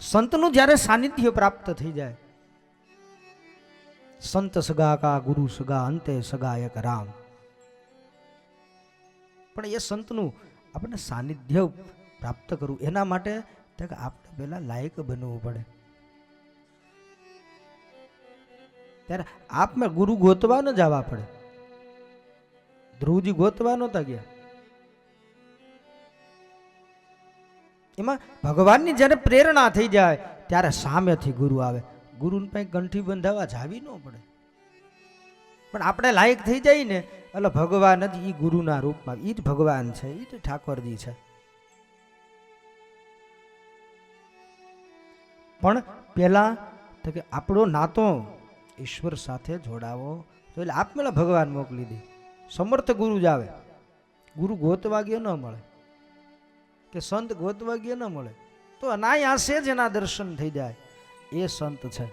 સંતનું જ્યારે સાનિધ્ય પ્રાપ્ત થઈ જાય, સંત સગા કા ગુરુ સગા અંતે સગા એક રામ. પણ એ સંતનું આપણને સાનિધ્ય પ્રાપ્ત કરવું એના માટે આપણે પહેલા લાયક બનવું પડે. ત્યારે આપને ગુરુ ગોતવા ન જવા પડે. ધ્રુવજી ગોતવા નહોતા ગયા. એમાં ભગવાનની જ્યારે પ્રેરણા થઈ જાય ત્યારે સામેથી ગુરુ આવે. ગુરુને પાસે કંઠી બંધાવા જાવી ન પડે. પણ આપણે લાયક થઈ જાય ને એટલે ભગવાન જ એ ગુરુના રૂપમાં, એ જ ભગવાન છે, એ જ ઠાકોરજી છે. પણ પેલા તો કે આપણો નાતો ઈશ્વર સાથે જોડાવો તો એટલે આપમેળા ભગવાન મોકલી દે. સમર્થ ગુરુ જ આવે. ગુરુ ગોતવા ગયો ન મળે, કે સંત ગોતવા ગયો ન મળે, તો અનાયાસે જ એના દર્શન થઈ જાય. એ સંત છે.